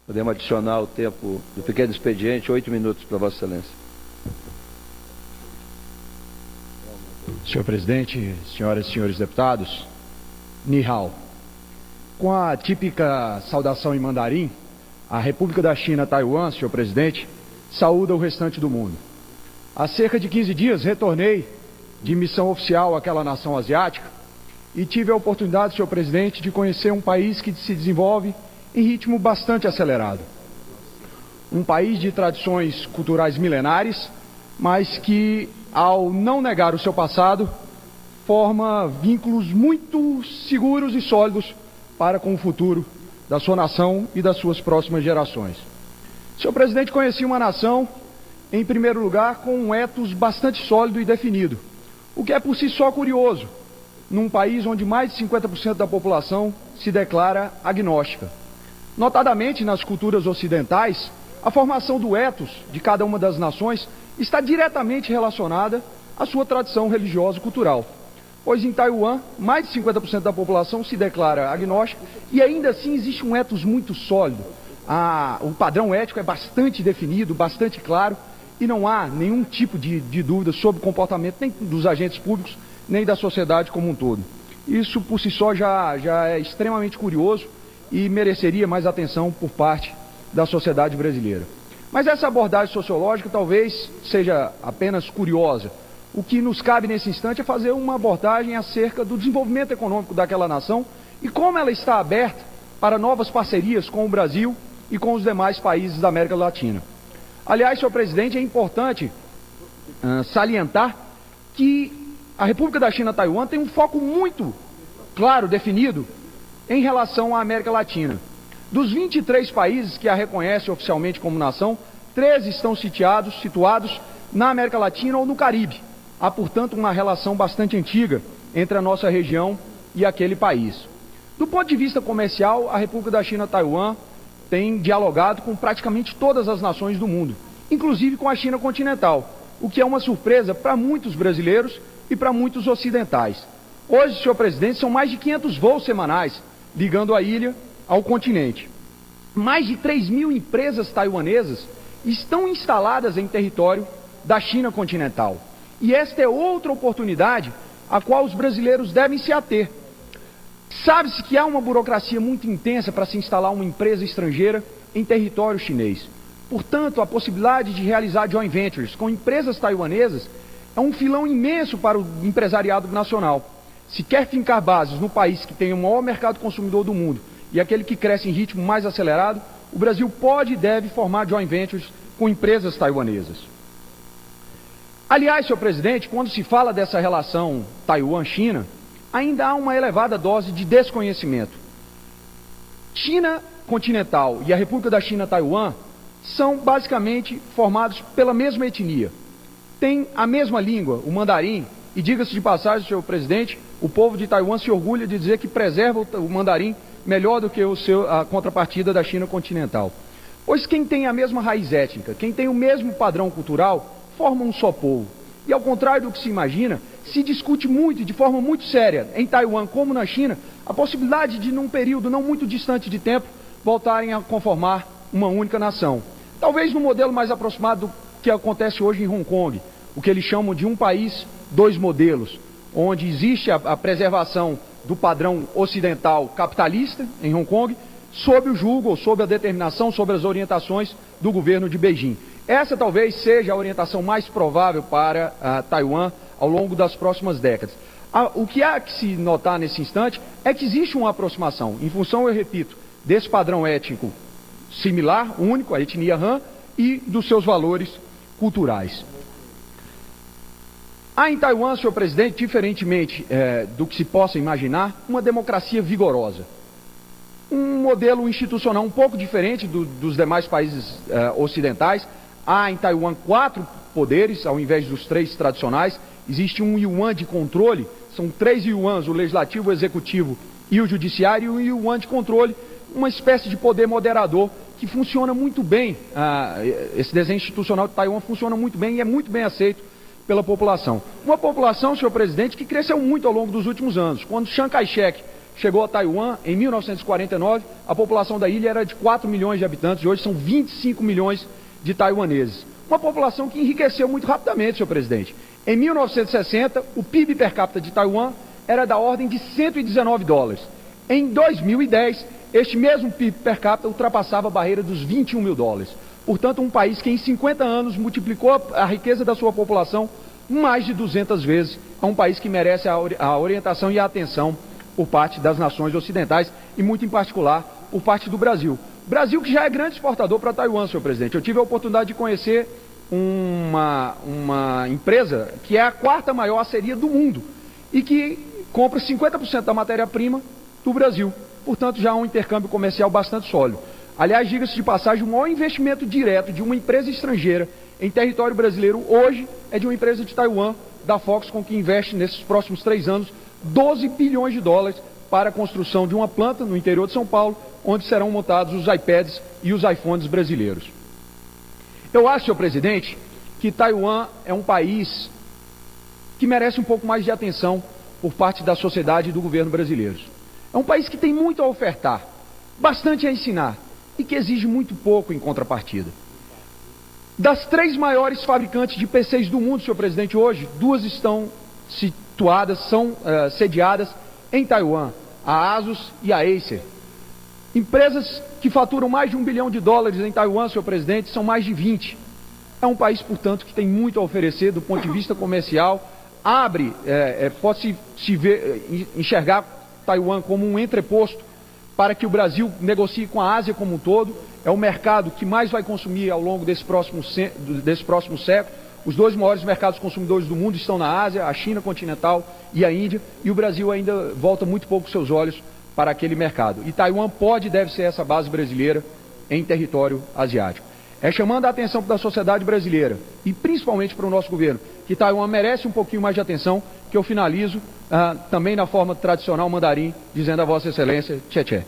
Podemos adicionar o tempo do pequeno expediente, 8 minutos para Vossa Excelência. Senhor presidente, senhoras e senhores deputados, Ni hao. Com a típica saudação em mandarim, a República da China, Taiwan, senhor presidente, saúda o restante do mundo. Há cerca de 15 dias retornei de missão oficial àquela nação asiática e tive a oportunidade, senhor presidente, de conhecer um país que se desenvolve em ritmo bastante acelerado. Um país de tradições culturais milenares, mas que, ao não negar o seu passado, forma vínculos muito seguros e sólidos para com o futuro da sua nação e das suas próximas gerações. Senhor presidente, conheci uma nação, em primeiro lugar, com um ethos bastante sólido e definido, o que é por si só curioso, num país onde mais de 50% da população se declara agnóstica. Notadamente, nas culturas ocidentais, a formação do ethos de cada uma das nações está diretamente relacionada à sua tradição religiosa e cultural. Pois em Taiwan, mais de 50% da população se declara agnóstica e ainda assim existe um ethos muito sólido. O padrão ético é bastante definido, bastante claro e não há nenhum tipo de dúvida sobre o comportamento nem dos agentes públicos, nem da sociedade como um todo. Isso por si só já é extremamente curioso e mereceria mais atenção por parte da sociedade brasileira. Mas essa abordagem sociológica talvez seja apenas curiosa. O que nos cabe nesse instante é fazer uma abordagem acerca do desenvolvimento econômico daquela nação e como ela está aberta para novas parcerias com o Brasil e com os demais países da América Latina. Aliás, senhor presidente, é importante salientar que a República da China, Taiwan, tem um foco muito claro, definido, em relação à América Latina. Dos 23 países que a reconhecem oficialmente como nação, 13 estão situados na América Latina ou no Caribe. Há, portanto, uma relação bastante antiga entre a nossa região e aquele país. Do ponto de vista comercial, a República da China, Taiwan, tem dialogado com praticamente todas as nações do mundo, inclusive com a China continental, o que é uma surpresa para muitos brasileiros e para muitos ocidentais. Hoje, senhor presidente, são mais de 500 voos semanais ligando a ilha ao continente. Mais de 3.000 empresas taiwanesas estão instaladas em território da China continental. E esta é outra oportunidade a qual os brasileiros devem se ater. Sabe-se que há uma burocracia muito intensa para se instalar uma empresa estrangeira em território chinês. Portanto, a possibilidade de realizar joint ventures com empresas taiwanesas é um filão imenso para o empresariado nacional. Se quer fincar bases no país que tem o maior mercado consumidor do mundo e aquele que cresce em ritmo mais acelerado, o Brasil pode e deve formar joint ventures com empresas taiwanesas. Aliás, senhor presidente, quando se fala dessa relação Taiwan-China, ainda há uma elevada dose de desconhecimento. China continental e a República da China, Taiwan, são basicamente formados pela mesma etnia. Tem a mesma língua, o mandarim, e diga-se de passagem, senhor presidente, o povo de Taiwan se orgulha de dizer que preserva o mandarim melhor do que a contrapartida da China continental. Pois quem tem a mesma raiz étnica, quem tem o mesmo padrão cultural, forma um só povo. E ao contrário do que se imagina, se discute muito e de forma muito séria, em Taiwan como na China, a possibilidade de, num período não muito distante de tempo, voltarem a conformar uma única nação. Talvez no modelo mais aproximado do que acontece hoje em Hong Kong, o que eles chamam de um país, dois modelos, onde existe a preservação do padrão ocidental capitalista em Hong Kong, sob o julgo ou sob a determinação, sob as orientações do governo de Beijing. Essa talvez seja a orientação mais provável para Taiwan ao longo das próximas décadas. O que há que se notar nesse instante é que existe uma aproximação, em função, eu repito, desse padrão étnico similar, único, a etnia Han, e dos seus valores culturais. Há em Taiwan, senhor presidente, diferentemente do que se possa imaginar, uma democracia vigorosa. Um modelo institucional um pouco diferente dos demais países ocidentais. Há em Taiwan 4 poderes, ao invés dos 3 tradicionais. Existe um yuan de controle, são 3 yuans, o legislativo, o executivo e o judiciário, e o yuan de controle, uma espécie de poder moderador que funciona muito bem. Esse desenho institucional de Taiwan funciona muito bem e é muito bem aceito pela população. Uma população, senhor presidente, que cresceu muito ao longo dos últimos anos. Quando Chiang Kai-shek chegou a Taiwan em 1949, a população da ilha era de 4 milhões de habitantes, e hoje são 25 milhões de taiwaneses. Uma população que enriqueceu muito rapidamente, senhor presidente. Em 1960, o PIB per capita de Taiwan era da ordem de 119 dólares. Em 2010, este mesmo PIB per capita ultrapassava a barreira dos 21 mil dólares. Portanto, um país que em 50 anos multiplicou a riqueza da sua população mais de 200 vezes. É um país que merece a orientação e a atenção por parte das nações ocidentais e, muito em particular, por parte do Brasil. Brasil que já é grande exportador para Taiwan, senhor presidente. Eu tive a oportunidade de conhecer uma empresa que é a 4ª maior aceria do mundo e que compra 50% da matéria-prima do Brasil. Portanto, já há um intercâmbio comercial bastante sólido. Aliás, diga-se de passagem, o maior investimento direto de uma empresa estrangeira em território brasileiro hoje é de uma empresa de Taiwan, da Foxconn, que investe nesses próximos 3 anos 12 bilhões de dólares para a construção de uma planta no interior de São Paulo, onde serão montados os iPads e os iPhones brasileiros. Eu acho, senhor presidente, que Taiwan é um país que merece um pouco mais de atenção por parte da sociedade e do governo brasileiros. É um país que tem muito a ofertar, bastante a ensinar e que exige muito pouco em contrapartida. Das 3 maiores fabricantes de PCs do mundo, senhor presidente, hoje, 2 estão sediadas em Taiwan, a ASUS e a Acer. Empresas que faturam mais de $1 bilhão em Taiwan, senhor presidente, são mais de 20. É um país, portanto, que tem muito a oferecer do ponto de vista comercial, pode enxergar Taiwan como um entreposto para que o Brasil negocie com a Ásia como um todo. É o mercado que mais vai consumir ao longo desse próximo século. Os 2 maiores mercados consumidores do mundo estão na Ásia, a China continental e a Índia, e o Brasil ainda volta muito pouco seus olhos para aquele mercado. E Taiwan pode e deve ser essa base brasileira em território asiático. É chamando a atenção da sociedade brasileira, e principalmente para o nosso governo, que Taiwan merece um pouquinho mais de atenção, que eu finalizo também na forma tradicional mandarim, dizendo a Vossa Excelência, tchê tchê.